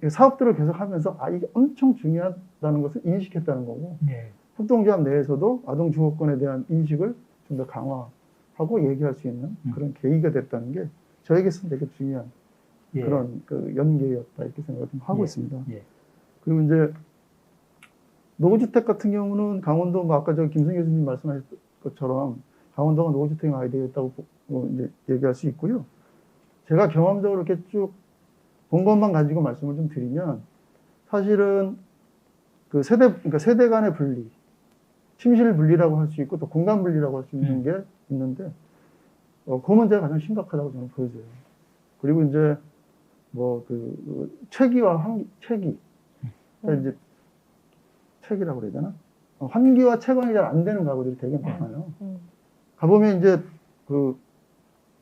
사업들을 계속 하면서 이게 엄청 중요하다는 것을 인식했다는 거고, 예. 협동조합 내에서도 아동 주거권에 대한 인식을 좀 더 강화하고 얘기할 수 있는 그런 계기가 됐다는 게 저에게서는 되게 중요한 예. 그런 그 연계였다, 이렇게 생각을 좀 하고 예. 있습니다. 예. 그리고 이제 노후주택 같은 경우는 강원도, 뭐 아까 김승 교수님 말씀하신 것처럼 강원도가 노후주택이 많이 되어 있다고 이제 얘기할 수 있고요. 제가 경험적으로 이렇게 쭉 본 것만 가지고 말씀을 좀 드리면, 사실은 그 그러니까 세대 간의 분리, 침실 분리라고 할 수 있고 또 공간 분리라고 할 수 있는 게 있는데, 그 문제가 가장 심각하다고 저는 보여져요. 그리고 이제 뭐 체기와 체기, 그러니까 이제 체기라고 그래야 되나? 환기와 채광이 잘 안 되는 가구들이 되게 많아요. 가보면 이제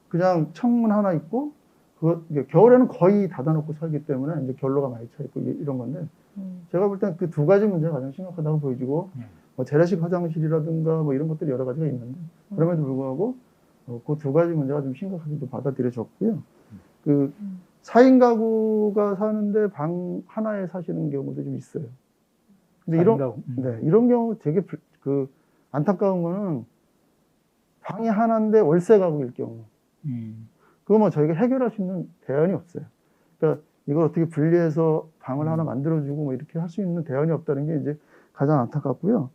그냥 창문 하나 있고, 겨울에는 거의 닫아놓고 살기 때문에 이제 결로가 많이 차 있고 이런 건데, 제가 볼 땐 그 2가지 문제가 가장 심각하다고 보여지고, 뭐 재래식 화장실이라든가 뭐 이런 것들이 여러 가지가 있는데, 그럼에도 불구하고 그 2가지 문제가 좀 심각하게 좀 받아들여졌고요. 4인 가구가 사는데 방 하나에 사시는 경우도 좀 있어요. 근데 이런 경우 되게 안타까운 거는, 방이 하나인데 월세 가구일 경우, 그거 뭐 저희가 해결할 수 있는 대안이 없어요. 그러니까 이걸 어떻게 분리해서 방을 하나 만들어주고 뭐 이렇게 할 수 있는 대안이 없다는 게 이제 가장 안타깝고요.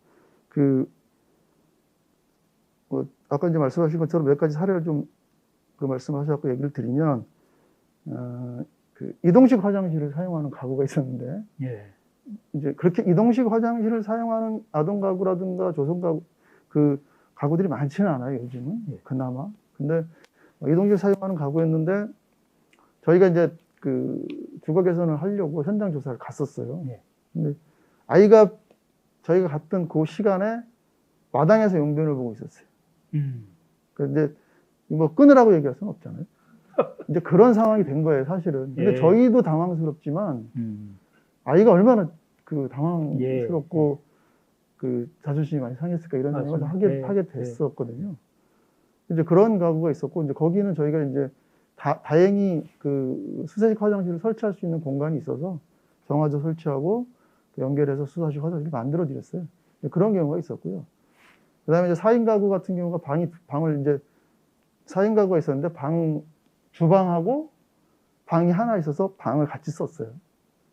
아까 이제 말씀하신 것처럼 몇 가지 사례를 좀 말씀하셔서 얘기를 드리면, 이동식 화장실을 사용하는 가구가 있었는데, 예. 이제 그렇게 이동식 화장실을 사용하는 아동 가구라든가 조선 가구, 가구들이 많지는 않아요, 요즘은. 예. 그나마. 근데 이동식 사용하는 가구였는데, 저희가 이제 주거 개선을 하려고 현장 조사를 갔었어요. 예. 근데 저희가 갔던 그 시간에 마당에서 용변을 보고 있었어요. 그런데 뭐 끊으라고 얘기할 수는 없잖아요. 이제 그런 상황이 된 거예요, 사실은. 근데 예. 저희도 당황스럽지만, 아이가 얼마나 당황스럽고 자존심이 많이 상했을까, 이런 생각을 하게 됐었거든요. 이제 그런 가구가 있었고, 이제 거기는 저희가 이제 다행히 수세식 화장실을 설치할 수 있는 공간이 있어서 정화조 설치하고 연결해서 수세식 화장실을 만들어 드렸어요. 그런 경우가 있었고요. 그 다음에 이제 4인 가구 같은 경우가 방을 이제 4인 가구가 있었는데, 주방하고 방이 하나 있어서 방을 같이 썼어요.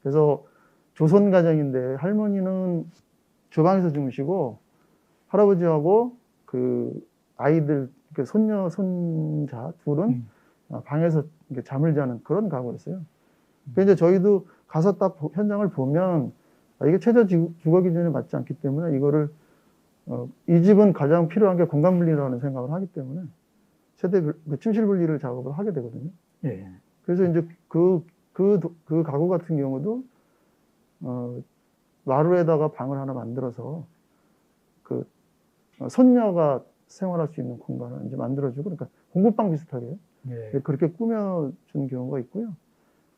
그래서 조선 가정인데, 할머니는 주방에서 주무시고, 할아버지하고 아이들, 손자 둘은 방에서 잠을 자는 그런 가구였어요. 그래서 이제 저희도 가서 딱 현장을 보면, 이게 최저 주거 기준에 맞지 않기 때문에 이거를 이 집은 가장 필요한 게 공간 분리라는 생각을 하기 때문에 침실 분리를 작업을 하게 되거든요. 예. 그래서 이제 그 가구 같은 경우도 마루에다가 방을 하나 만들어서 손녀가 생활할 수 있는 공간을 이제 만들어주고, 그러니까 공부방 비슷하게 예. 그렇게 꾸며준 경우가 있고요.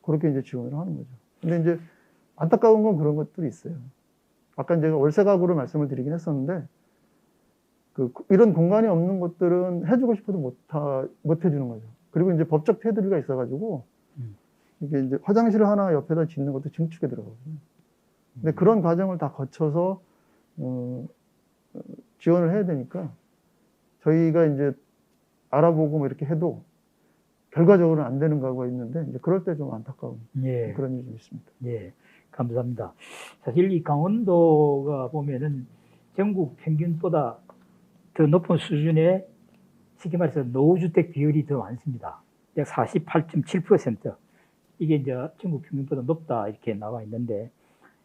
그렇게 이제 지원을 하는 거죠. 근데 이제 안타까운 건 그런 것들이 있어요. 아까 제가 월세 가구를 말씀을 드리긴 했었는데, 이런 공간이 없는 것들은 해주고 싶어도 못 해주는 거죠. 그리고 이제 법적 테두리가 있어가지고, 이게 이제 화장실 하나 옆에다 짓는 것도 증축에 들어가거든요. 근데 그런 과정을 다 거쳐서, 지원을 해야 되니까, 저희가 이제 알아보고 뭐 이렇게 해도, 결과적으로는 안 되는 가구가 있는데 이제 그럴 때 좀 안타까운 예. 그런 일이 좀 있습니다. 예, 감사합니다. 사실 이 강원도가 보면은 전국 평균보다 더 높은 수준의 쉽게 말해서 노후주택 비율이 더 많습니다. 약 48.7%. 이게 이제 전국 평균보다 높다 이렇게 나와 있는데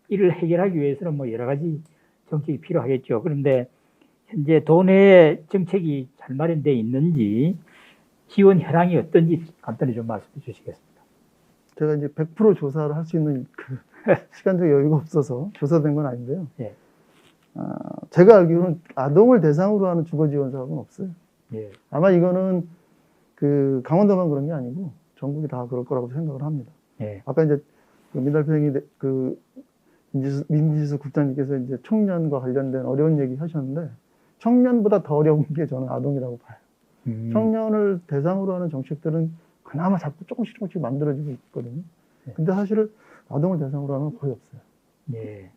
이를 해결하기 위해서는 뭐 여러 가지 정책이 필요하겠죠. 그런데 현재 도내 정책이 잘 마련되어 있는지 지원 현황이 어떤지 간단히 좀 말씀해 주시겠습니다. 제가 이제 100% 조사를 할 수 있는 그 시간적 여유가 없어서 조사된 건 아닌데요. 예. 제가 알기로는 아동을 대상으로 하는 주거 지원 사업은 없어요. 예. 아마 이거는 그 강원도만 그런 게 아니고 전국이 다 그럴 거라고 생각을 합니다. 예. 아까 이제 그 민달팽이 그 민지수 국장님께서 이제 청년과 관련된 어려운 얘기 하셨는데 청년보다 더 어려운 게 저는 아동이라고 봐요. 청년을 대상으로 하는 정책들은 그나마 자꾸 조금씩 만들어지고 있거든요. 네. 근데 사실은 아동을 대상으로 하는 건 거의 없어요. 예.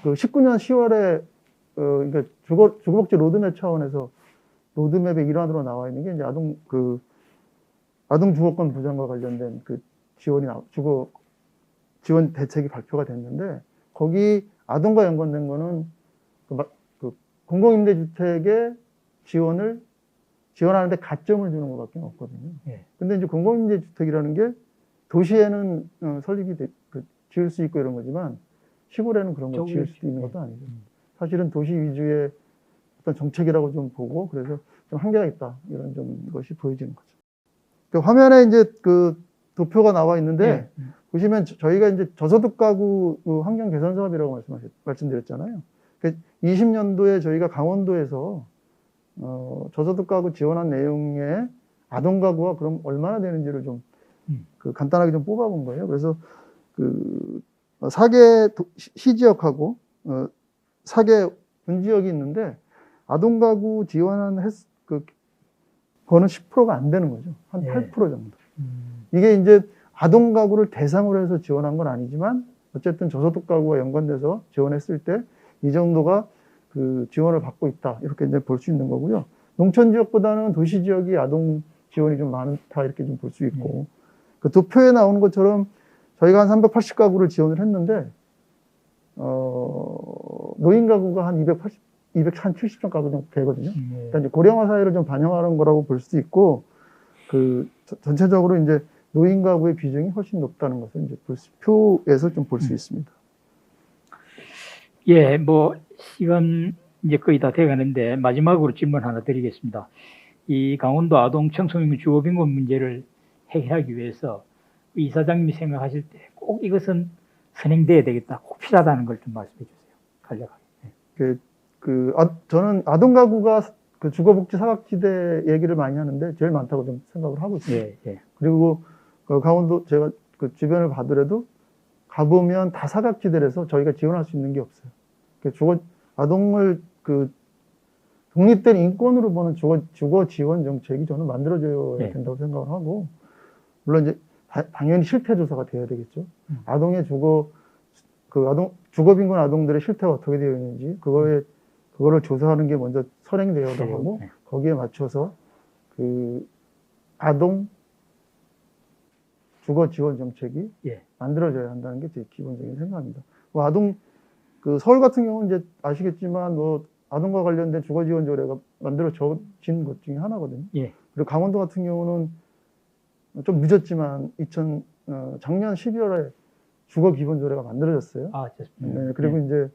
그 19년 10월에 그러니까 주거복지 로드맵 차원에서 로드맵의 일환으로 나와 있는 게 이제 아동 주거권 보장과 관련된 그 주거 지원 대책이 발표가 됐는데 거기 아동과 연관된 거는 그 공공임대주택의 지원하는데 가점을 주는 것밖에 없거든요. 예. 근데 이제 공공임대주택이라는 게 도시에는 지을 수 있고 이런 거지만 시골에는 그런 걸 지을 수도 있는 것도 아니죠. 사실은 도시 위주의 어떤 정책이라고 좀 보고 그래서 좀 한계가 있다 이런 좀 것이 보여지는 거죠. 그 화면에 이제 그 도표가 나와 있는데 보시면 저희가 이제 저소득 가구 환경 개선 사업이라고 말씀드렸잖아요. 20년도에 저희가 강원도에서 저소득 가구 지원한 내용의 아동 가구가 그럼 얼마나 되는지를 좀 간단하게 좀 뽑아본 거예요. 그래서 그 4개 시지역하고 4개 분지역이 있는데 아동 가구 지원한 그거는 10%가 안 되는 거죠. 한 8% 정도. 이게 이제 아동 가구를 대상으로 해서 지원한 건 아니지만 어쨌든 저소득 가구와 연관돼서 지원했을 때 이 정도가 그 지원을 받고 있다. 이렇게 이제 볼 수 있는 거고요. 농촌 지역보다는 도시 지역이 아동 지원이 좀 많다. 이렇게 좀 볼 수 있고. 그 도표에 나오는 것처럼 저희가 한 380가구를 지원을 했는데, 노인 가구가 한 270정 가구 정도 되거든요. 그러니까 이제 고령화 사회를 좀 반영하는 거라고 볼 수도 있고, 전체적으로 이제 노인 가구의 비중이 훨씬 높다는 것을 이제 표에서 좀 볼 수 있습니다. 예, 뭐 시간 이제 거의 다 돼가는데 마지막으로 질문 하나 드리겠습니다. 이 강원도 아동 청소년 주거 빈곤 문제를 해결하기 위해서 이사장님이 생각하실 때 꼭 이것은 선행돼야 되겠다, 꼭 필요하다는 걸 좀 말씀해 주세요. 간략하게. 저는 아동 가구가 그 주거복지 사각지대 얘기를 많이 하는데 제일 많다고 좀 생각을 하고 있습니다. 예, 예. 그리고 그 강원도 제가 그 주변을 봐더라도 가보면 다 사각지대라서 저희가 지원할 수 있는 게 없어요. 아동을 독립된 인권으로 보는 주거 지원 정책이 저는 만들어져야 된다고 생각을 하고, 물론 이제 당연히 실태 조사가 돼야 되겠죠. 아동의 주거 빈곤 아동들의 실태가 어떻게 되어 있는지 그거를 조사하는 게 먼저 선행되어야 하고, 거기에 맞춰서 그 아동 주거 지원 정책이 만들어져야 한다는 게 제 기본적인 생각입니다. 서울 같은 경우는 이제 아시겠지만 아동과 관련된 주거 지원 조례가 만들어진 것 중에 하나거든요. 그리고 강원도 같은 경우는 좀 늦었지만 작년 12월에 주거 기본 조례가 만들어졌어요. 네, 그리고 이제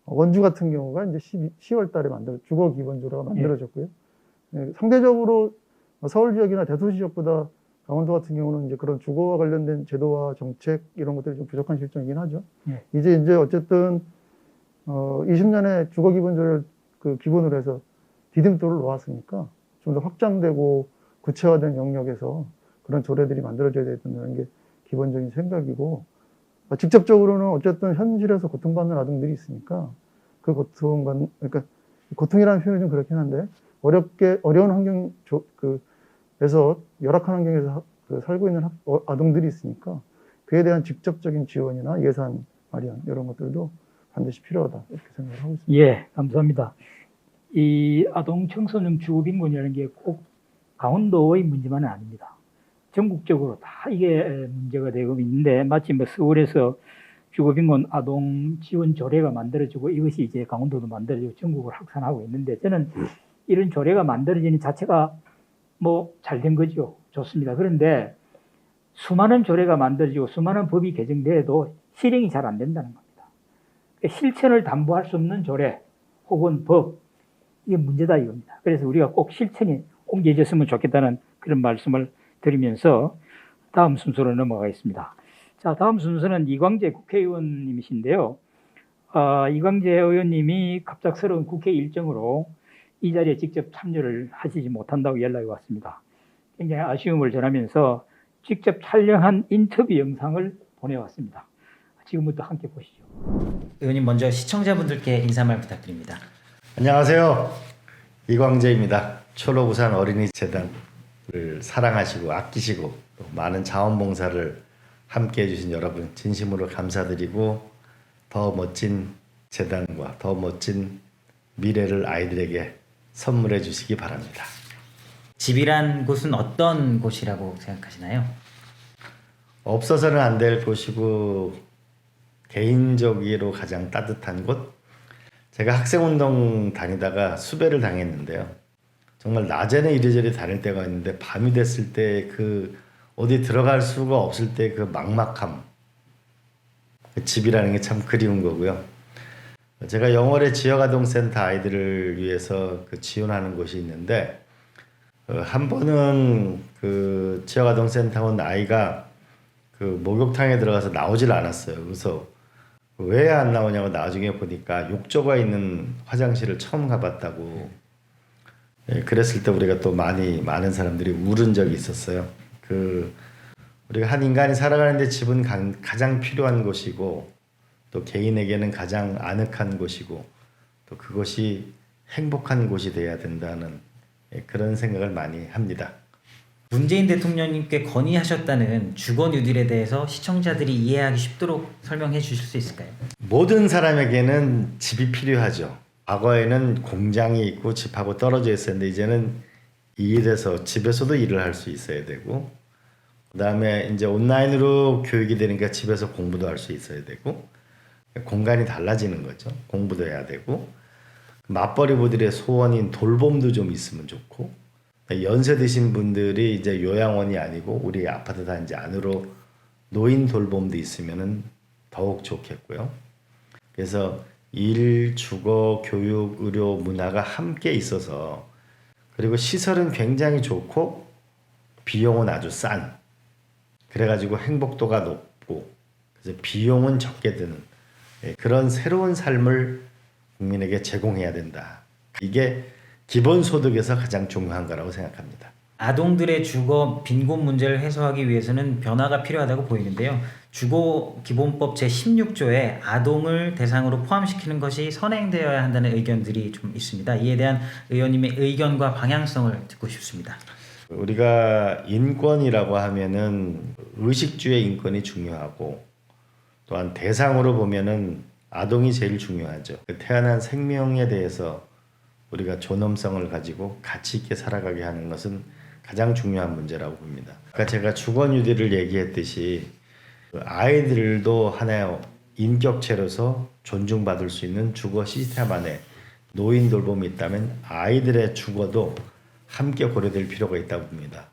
원주 같은 경우가 이제 10월 달에 주거 기본 조례가 만들어졌고요. 네, 상대적으로 서울 지역이나 대도시 지역보다 강원도 같은 경우는 이제 그런 주거와 관련된 제도와 정책 이런 것들이 좀 부족한 실정이긴 하죠. 이제 어쨌든 20년에 주거 기본 조례를 기본으로 해서 디딤돌을 놓았으니까 좀 더 확장되고 구체화된 영역에서 그런 조례들이 만들어져야 된다는 게 기본적인 생각이고, 직접적으로는 어쨌든 현실에서 고통받는 아동들이 있으니까 그러니까 고통이라는 표현이 좀 그렇긴 한데 어려운 환경에서 열악한 환경에서 살고 있는 아동들이 있으니까 그에 대한 직접적인 지원이나 예산 마련 이런 것들도 반드시 필요하다 이렇게 생각을 하고 있습니다. 예, 감사합니다. 이 아동 청소년 주거 빈곤이라는 게 꼭 강원도의 문제만은 아닙니다. 전국적으로 다 이게 문제가 되고 있는데 마치 뭐 서울에서 주거빈곤 아동 지원 조례가 만들어지고 이것이 이제 강원도도 만들어지고 전국을 확산하고 있는데 저는 이런 조례가 만들어지는 자체가 뭐 잘된 거죠. 좋습니다. 그런데 수많은 조례가 만들어지고 수많은 법이 개정돼도 실행이 잘 안 된다는 겁니다. 실천을 담보할 수 없는 조례 혹은 법 이게 문제다 이겁니다. 그래서 우리가 꼭 실천이 옮겨졌으면 좋겠다는 그런 말씀을 드리면서 다음 순서로 넘어가겠습니다. 자, 다음 순서는 이광재 국회의원님이신데요. 이광재 의원님이 갑작스러운 국회 일정으로 이 자리에 직접 참여를 하시지 못한다고 연락이 왔습니다. 굉장히 아쉬움을 전하면서 직접 촬영한 인터뷰 영상을 보내왔습니다. 지금부터 함께 보시죠. 의원님 먼저 시청자분들께 인사말 부탁드립니다. 안녕하세요. 이광재입니다. 초록우산 어린이재단을 사랑하시고 아끼시고 또 많은 자원봉사를 함께 해주신 여러분 진심으로 감사드리고 더 멋진 재단과 더 멋진 미래를 아이들에게 선물해 주시기 바랍니다. 집이란 곳은 어떤 곳이라고 생각하시나요? 없어서는 안 될 곳이고 개인적으로 가장 따뜻한 곳. 제가 학생운동 다니다가 수배를 당했는데요. 정말 낮에는 이리저리 다닐 때가 있는데 밤이 됐을 때 그 어디 들어갈 수가 없을 때 그 막막함. 그 집이라는 게 참 그리운 거고요. 제가 영월의 지역아동센터 아이들을 위해서 그 지원하는 곳이 있는데 한 번은 그 지역아동센터 온 아이가 그 목욕탕에 들어가서 나오질 않았어요. 그래서 왜 안 나오냐고 나중에 보니까 욕조가 있는 화장실을 처음 가봤다고. 그랬을 때 우리가 또 많은 사람들이 울은 적이 있었어요. 우리가 한 인간이 살아가는데 집은 가장 필요한 곳이고 또 개인에게는 가장 아늑한 곳이고 또 그것이 행복한 곳이 돼야 된다는 그런 생각을 많이 합니다. 문재인 대통령님께 건의하셨다는 주거 뉴딜에 대해서 시청자들이 이해하기 쉽도록 설명해 주실 수 있을까요? 모든 사람에게는 집이 필요하죠. 과거에는 공장이 있고 집하고 떨어져 있었는데 이제는 일해서 집에서도 일을 할 수 있어야 되고 그다음에 이제 온라인으로 교육이 되니까 집에서 공부도 할 수 있어야 되고 공간이 달라지는 거죠. 공부도 해야 되고 맞벌이부들의 소원인 돌봄도 좀 있으면 좋고 연세 드신 분들이 이제 요양원이 아니고 우리 아파트 단지 안으로 노인 돌봄도 있으면은 더욱 좋겠고요. 그래서 일, 주거, 교육, 의료, 문화가 함께 있어서 그리고 시설은 굉장히 좋고 비용은 아주 싼 그래가지고 행복도가 높고 그래서 비용은 적게 드는 그런 새로운 삶을 국민에게 제공해야 된다. 이게 기본소득에서 가장 중요한 거라고 생각합니다. 아동들의 주거 빈곤 문제를 해소하기 위해서는 변화가 필요하다고 보이는데요. 주거기본법 제16조에 아동을 대상으로 포함시키는 것이 선행되어야 한다는 의견들이 좀 있습니다. 이에 대한 의원님의 의견과 방향성을 듣고 싶습니다. 우리가 인권이라고 하면은 의식주의 인권이 중요하고 또한 대상으로 보면은 아동이 제일 중요하죠. 그 태어난 생명에 대해서 우리가 존엄성을 가지고 가치 있게 살아가게 하는 것은 가장 중요한 문제라고 봅니다. 아까 제가 주거 뉴딜을 얘기했듯이 아이들도 하나의 인격체로서 존중받을 수 있는 주거 시스템 안에 노인 돌봄이 있다면 아이들의 주거도 함께 고려될 필요가 있다고 봅니다.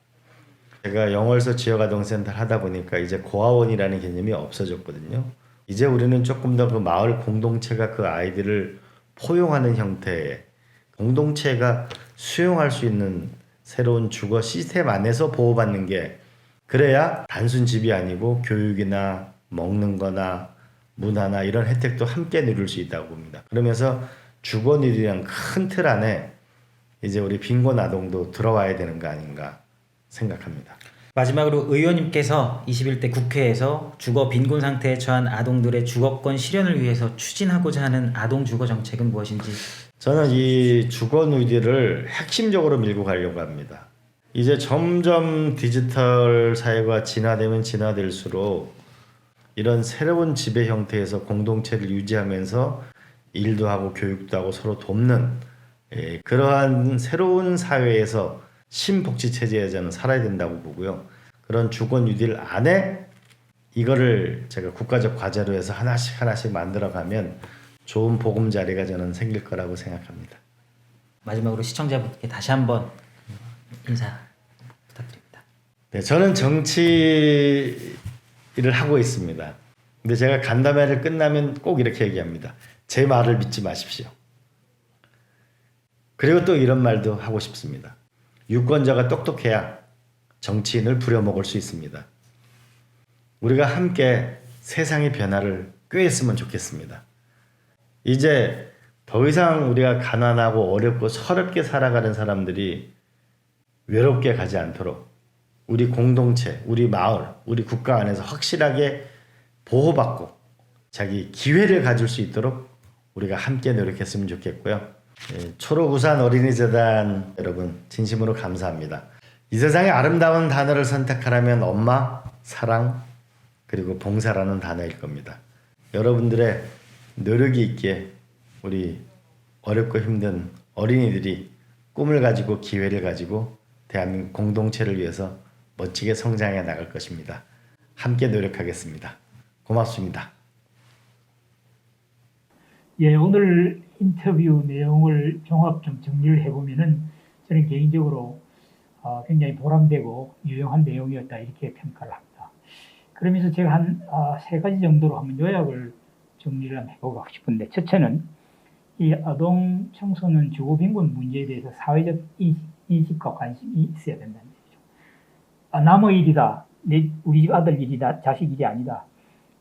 제가 영월서 지역아동센터를 하다 보니까 이제 고아원이라는 개념이 없어졌거든요. 이제 우리는 조금 더 그 마을 공동체가 그 아이들을 포용하는 형태의 공동체가 수용할 수 있는 새로운 주거 시스템 안에서 보호받는 게 그래야 단순 집이 아니고 교육이나 먹는 거나 문화나 이런 혜택도 함께 누릴 수 있다고 봅니다. 그러면서 주거 뉴딜이란 큰 틀 안에 이제 우리 빈곤 아동도 들어와야 되는 거 아닌가 생각합니다. 마지막으로 의원님께서 21대 국회에서 주거 빈곤 상태에 처한 아동들의 주거권 실현을 위해서 추진하고자 하는 아동 주거 정책은 무엇인지. 저는 이 주거 뉴딜을 핵심적으로 밀고 가려고 합니다. 이제 점점 디지털 사회가 진화되면 진화될수록 이런 새로운 지배 형태에서 공동체를 유지하면서 일도 하고 교육도 하고 서로 돕는 그러한 새로운 사회에서 신복지 체제에 저는 살아야 된다고 보고요. 그런 주거 뉴딜 안에 이거를 제가 국가적 과제로 해서 하나씩 만들어가면 좋은 보금자리가 저는 생길 거라고 생각합니다. 마지막으로 시청자분께 다시 한번 인사 부탁드립니다. 네, 저는 정치 일을 하고 있습니다. 근데 제가 간담회를 끝나면 꼭 이렇게 얘기합니다. 제 말을 믿지 마십시오. 그리고 또 이런 말도 하고 싶습니다. 유권자가 똑똑해야 정치인을 부려먹을 수 있습니다. 우리가 함께 세상의 변화를 꾀했으면 좋겠습니다. 이제 더 이상 우리가 가난하고 어렵고 서럽게 살아가는 사람들이 외롭게 가지 않도록 우리 공동체, 우리 마을, 우리 국가 안에서 확실하게 보호받고 자기 기회를 가질 수 있도록 우리가 함께 노력했으면 좋겠고요. 초록우산 어린이재단 여러분 진심으로 감사합니다. 이 세상에 아름다운 단어를 선택하라면 엄마, 사랑, 그리고 봉사라는 단어일 겁니다. 여러분들의 노력이 있기에 우리 어렵고 힘든 어린이들이 꿈을 가지고 기회를 가지고 대한민국 공동체를 위해서 멋지게 성장해 나갈 것입니다. 함께 노력하겠습니다. 고맙습니다. 예, 오늘 인터뷰 내용을 종합 좀 정리를 해보면은 저는 개인적으로 굉장히 보람되고 유용한 내용이었다 이렇게 평가를 합니다. 그러면서 제가 한 3가지 정도로 한번 요약을 정리를 한번 해보고 싶은데, 첫째는 이 아동 청소년 주거 빈곤 문제에 대해서 사회적 인식과 관심이 있어야 된다는 얘기죠. 남의 일이다, 우리 집 아들 일이다, 자식 일이 아니다,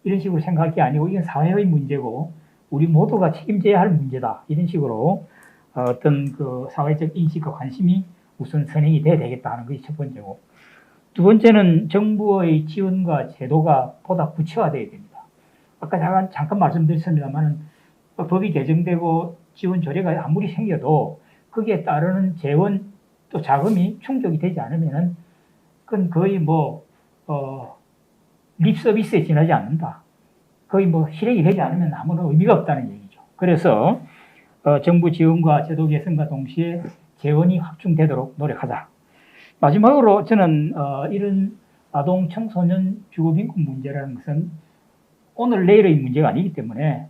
이런 식으로 생각할 게 아니고 이건 사회의 문제고 우리 모두가 책임져야 할 문제다, 이런 식으로 어떤 그 사회적 인식과 관심이 우선 선행이 돼야 되겠다 하는 것이 첫 번째고, 두 번째는 정부의 지원과 제도가 보다 구체화돼야 됩니다. 아까 잠깐 말씀드렸습니다만 법이 개정되고 지원 조례가 아무리 생겨도 거기에 따르는 재원 또 자금이 충족이 되지 않으면은 그건 거의 립 서비스에 지나지 않는다. 거의 실행이 되지 않으면 아무런 의미가 없다는 얘기죠. 그래서 정부 지원과 제도 개선과 동시에 재원이 확충되도록 노력하자. 마지막으로 저는 이런 아동 청소년 주거 빈곤 문제라는 것은 오늘 내일의 문제가 아니기 때문에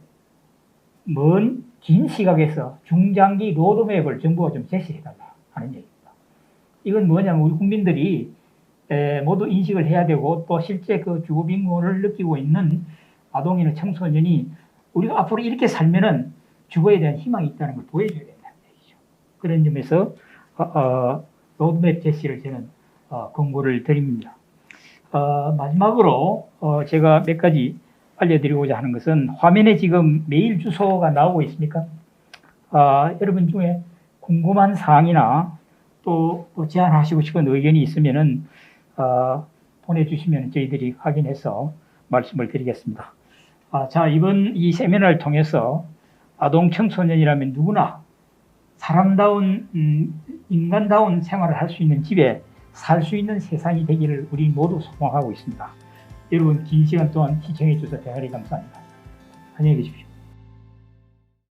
먼 긴 시각에서 중장기 로드맵을 정부가 좀 제시해달라 하는 얘기입니다. 이건 뭐냐면 우리 국민들이 모두 인식을 해야 되고, 또 실제 그 주거 빈곤을 느끼고 있는 아동이나 청소년이 우리가 앞으로 이렇게 살면은 주거에 대한 희망이 있다는 걸 보여줘야 된다는 얘기죠. 그런 점에서 로드맵 제시를 저는 권고를 드립니다. 마지막으로 제가 몇 가지 알려드리고자 하는 것은, 화면에 지금 메일 주소가 나오고 있습니까? 여러분 중에 궁금한 사항이나 또 제안하시고 싶은 의견이 있으면은 보내주시면 저희들이 확인해서 말씀을 드리겠습니다. 자, 이번 이 세미나를 통해서 아동 청소년이라면 누구나 사람다운 인간다운 생활을 할 수 있는 집에 살 수 있는 세상이 되기를 우리 모두 소망하고 있습니다. 여러분 긴 시간 동안 시청해 주셔서 대단히 감사합니다. 안녕히 계십시오.